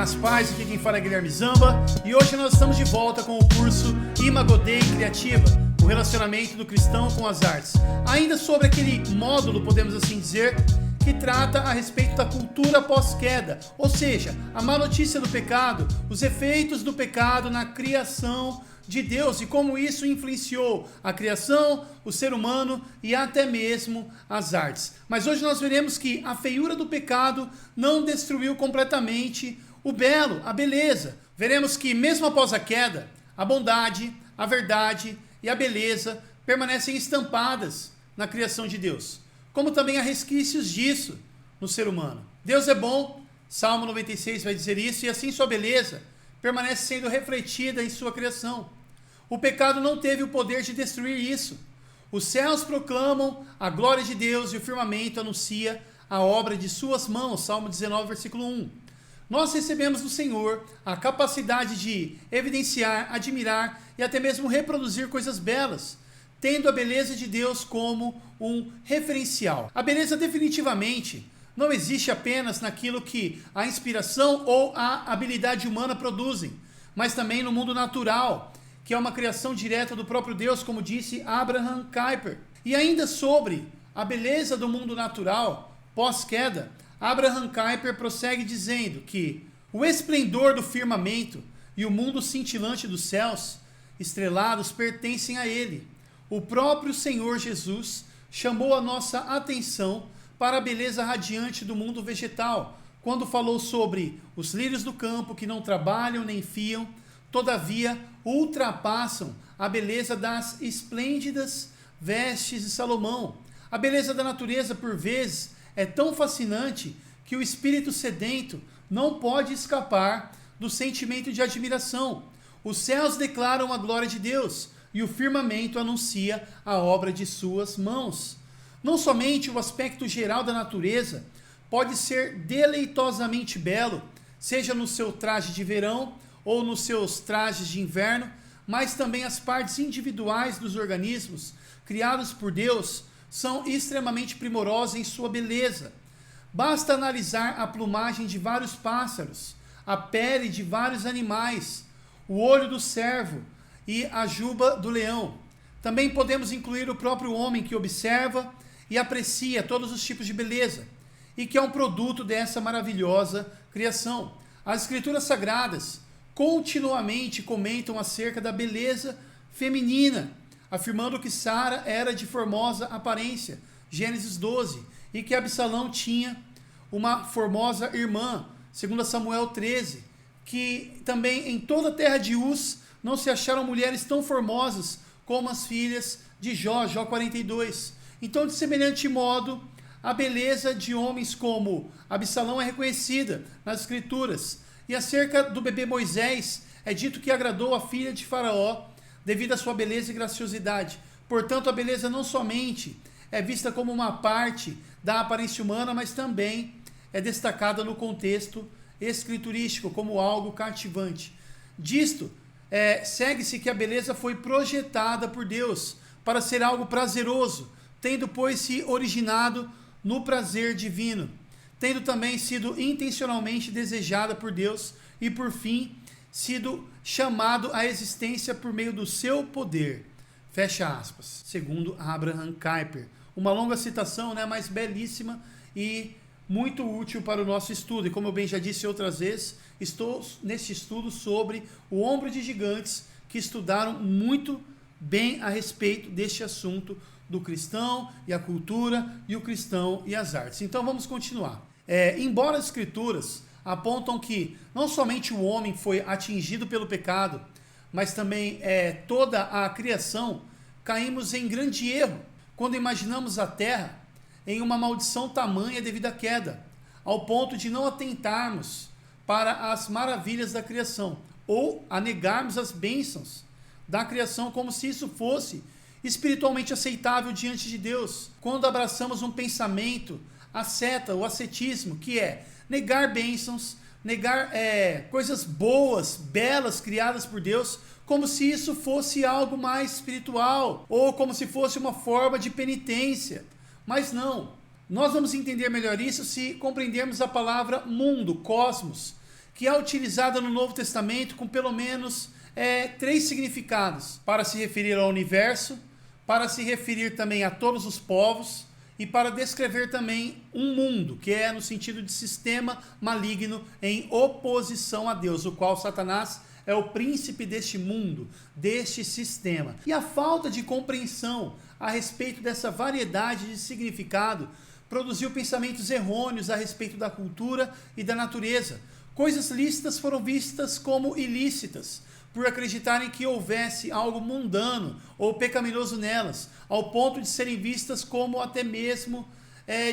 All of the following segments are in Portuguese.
Graças, paz, aqui quem fala é Guilherme Zamba e hoje nós estamos de volta com o curso Imago Dei Criativa, o relacionamento do cristão com as artes. Ainda sobre aquele módulo, podemos assim dizer, que trata a respeito da cultura pós-queda, ou seja, a má notícia do pecado, os efeitos do pecado na criação de Deus e como isso influenciou a criação, o ser humano e até mesmo as artes. Mas hoje nós veremos que a feiura do pecado não destruiu completamente o belo, a beleza. Veremos que mesmo após a queda, a bondade, a verdade e a beleza permanecem estampadas na criação de Deus, como também há resquícios disso no ser humano. Deus é bom, Salmo 96 vai dizer isso, e assim sua beleza permanece sendo refletida em sua criação. O pecado não teve o poder de destruir isso. Os céus proclamam a glória de Deus e o firmamento anuncia a obra de suas mãos. Salmo 19, versículo 1. Nós recebemos do Senhor a capacidade de evidenciar, admirar e até mesmo reproduzir coisas belas, tendo a beleza de Deus como um referencial. A beleza definitivamente não existe apenas naquilo que a inspiração ou a habilidade humana produzem, mas também no mundo natural, que é uma criação direta do próprio Deus, como disse Abraham Kuyper. E ainda sobre a beleza do mundo natural, pós-queda, Abraham Kuyper prossegue dizendo que o esplendor do firmamento e o mundo cintilante dos céus estrelados pertencem a ele. O próprio Senhor Jesus chamou a nossa atenção para a beleza radiante do mundo vegetal, quando falou sobre os lírios do campo que não trabalham nem fiam, todavia ultrapassam a beleza das esplêndidas vestes de Salomão. A beleza da natureza, por vezes, é tão fascinante que o espírito sedento não pode escapar do sentimento de admiração. Os céus declaram a glória de Deus e o firmamento anuncia a obra de suas mãos. Não somente o aspecto geral da natureza pode ser deleitosamente belo, seja no seu traje de verão ou nos seus trajes de inverno, mas também as partes individuais dos organismos criados por Deus são extremamente primorosas em sua beleza. Basta analisar a plumagem de vários pássaros, a pele de vários animais, o olho do cervo e a juba do leão. Também podemos incluir o próprio homem que observa e aprecia todos os tipos de beleza e que é um produto dessa maravilhosa criação. As escrituras sagradas continuamente comentam acerca da beleza feminina, afirmando que Sara era de formosa aparência, Gênesis 12, e que Absalão tinha uma formosa irmã, 2 Samuel 13, que também em toda a terra de Uz não se acharam mulheres tão formosas como as filhas de Jó, Jó 42. Então, de semelhante modo, a beleza de homens como Absalão é reconhecida nas escrituras. E acerca do bebê Moisés, é dito que agradou a filha de Faraó devido à sua beleza e graciosidade. Portanto, a beleza não somente é vista como uma parte da aparência humana, mas também é destacada no contexto escriturístico como algo cativante. Disto, segue-se que a beleza foi projetada por Deus para ser algo prazeroso, tendo, pois, se originado no prazer divino, tendo também sido intencionalmente desejada por Deus e, por fim, sido chamado à existência por meio do seu poder. Fecha aspas. Segundo Abraham Kuyper. Uma longa citação, né, mas belíssima e muito útil para o nosso estudo. E como eu bem já disse outras vezes, estou neste estudo sobre o ombro de gigantes que estudaram muito bem a respeito deste assunto do cristão e a cultura e o cristão e as artes. Então vamos continuar. Embora as escrituras apontam que não somente o homem foi atingido pelo pecado, mas também toda a criação, caímos em grande erro quando imaginamos a terra em uma maldição tamanha devido à queda, ao ponto de não atentarmos para as maravilhas da criação, ou a negarmos as bênçãos da criação como se isso fosse espiritualmente aceitável diante de Deus. Quando abraçamos um pensamento asceta, o ascetismo, que é negar bênçãos, negar coisas boas, belas, criadas por Deus, como se isso fosse algo mais espiritual, ou como se fosse uma forma de penitência. Mas não, nós vamos entender melhor isso se compreendermos a palavra mundo, cosmos, que é utilizada no Novo Testamento com pelo menos 3 significados: para se referir ao universo, para se referir também a todos os povos e para descrever também um mundo, que é no sentido de sistema maligno em oposição a Deus, o qual Satanás é o príncipe deste mundo, deste sistema. E a falta de compreensão a respeito dessa variedade de significado produziu pensamentos errôneos a respeito da cultura e da natureza. Coisas lícitas foram vistas como ilícitas, por acreditarem que houvesse algo mundano ou pecaminoso nelas, ao ponto de serem vistas como até mesmo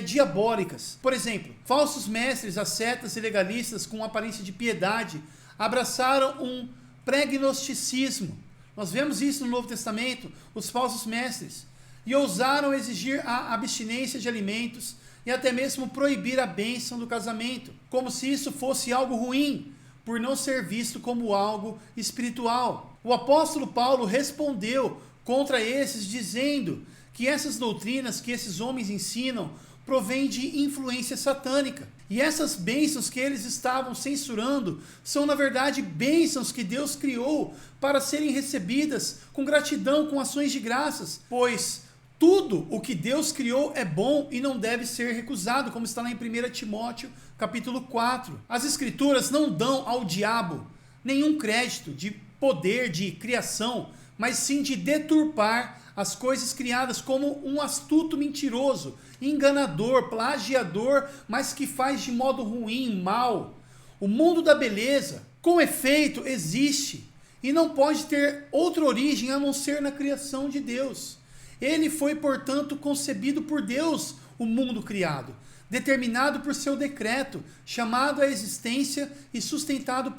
diabólicas. Por exemplo, falsos mestres, ascetas e legalistas com aparência de piedade abraçaram um pregnosticismo. Nós vemos isso no Novo Testamento, os falsos mestres, e ousaram exigir a abstinência de alimentos e até mesmo proibir a bênção do casamento, como se isso fosse algo ruim, por não ser visto como algo espiritual. O apóstolo Paulo respondeu contra esses, dizendo que essas doutrinas que esses homens ensinam provêm de influência satânica. E essas bênçãos que eles estavam censurando são, na verdade, bênçãos que Deus criou para serem recebidas com gratidão, com ações de graças, pois tudo o que Deus criou é bom e não deve ser recusado, como está lá em 1 Timóteo, capítulo 4. As escrituras não dão ao diabo nenhum crédito de poder de criação, mas sim de deturpar as coisas criadas como um astuto mentiroso, enganador, plagiador, mas que faz de modo ruim, mal. O mundo da beleza, com efeito, existe e não pode ter outra origem a não ser na criação de Deus. Ele foi, portanto, concebido por Deus, o mundo criado, determinado por seu decreto, chamado à existência e sustentado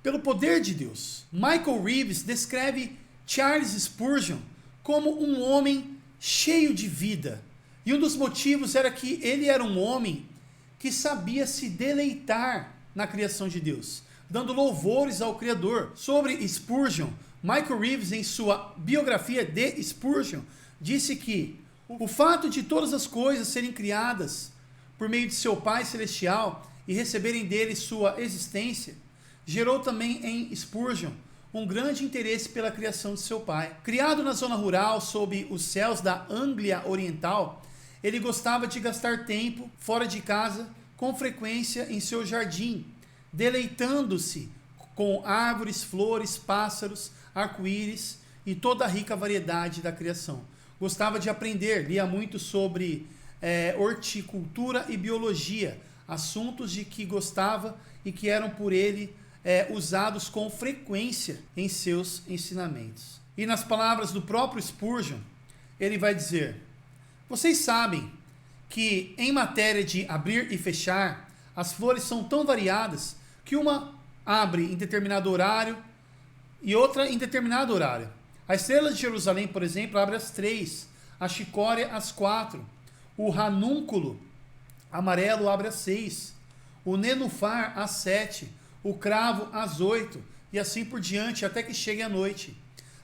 pelo poder de Deus. Michael Reeves descreve Charles Spurgeon como um homem cheio de vida. E um dos motivos era que ele era um homem que sabia se deleitar na criação de Deus, dando louvores ao Criador. Sobre Spurgeon, Michael Reeves, em sua biografia de Spurgeon, disse que o fato de todas as coisas serem criadas por meio de seu Pai Celestial e receberem dele sua existência, gerou também em Spurgeon um grande interesse pela criação de seu pai. Criado na zona rural, sob os céus da Anglia Oriental, ele gostava de gastar tempo fora de casa, com frequência em seu jardim, deleitando-se com árvores, flores, pássaros, arco-íris e toda a rica variedade da criação. Gostava de aprender, lia muito sobre horticultura e biologia, assuntos de que gostava e que eram por ele usados com frequência em seus ensinamentos. E nas palavras do próprio Spurgeon, ele vai dizer: vocês sabem que em matéria de abrir e fechar, as flores são tão variadas que uma abre em determinado horário e outra em determinado horário. A estrela de Jerusalém, por exemplo, abre às 3, a chicória às 4, o ranúnculo amarelo abre às 6, o nenufar às 7, o cravo às 8 e assim por diante, até que chegue a noite.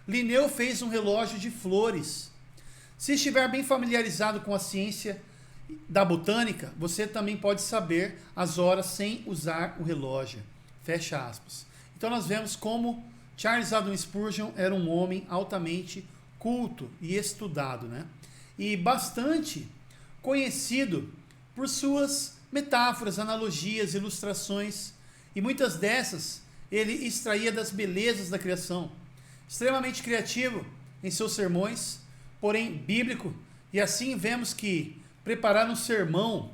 Linneu fez um relógio de flores. Se estiver bem familiarizado com a ciência da botânica, você também pode saber as horas sem usar o relógio. Fecha aspas. Então nós vemos como Charles Haddon Spurgeon era um homem altamente culto e estudado, né? E bastante conhecido por suas metáforas, analogias, ilustrações, e muitas dessas ele extraía das belezas da criação. Extremamente criativo em seus sermões, porém bíblico, e assim vemos que preparar um sermão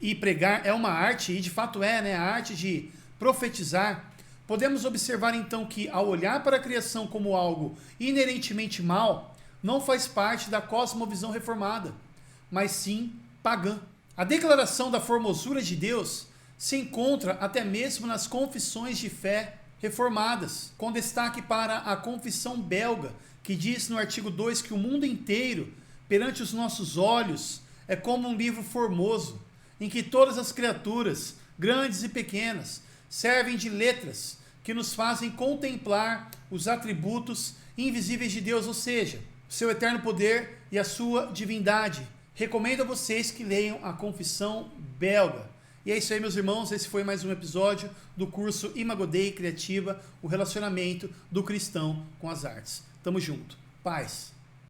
e pregar é uma arte, e de fato é, né? A arte de profetizar. Podemos observar então que ao olhar para a criação como algo inerentemente mal, não faz parte da cosmovisão reformada, mas sim pagã. A declaração da formosura de Deus se encontra até mesmo nas confissões de fé reformadas, com destaque para a confissão belga, que diz no artigo 2 que o mundo inteiro, perante os nossos olhos, é como um livro formoso, em que todas as criaturas, grandes e pequenas, servem de letras que nos fazem contemplar os atributos invisíveis de Deus, ou seja, o seu eterno poder e a sua divindade. Recomendo a vocês que leiam a confissão belga. E é isso aí, meus irmãos, esse foi mais um episódio do curso Imago Dei Criativa, o relacionamento do cristão com as artes. Tamo junto. Paz.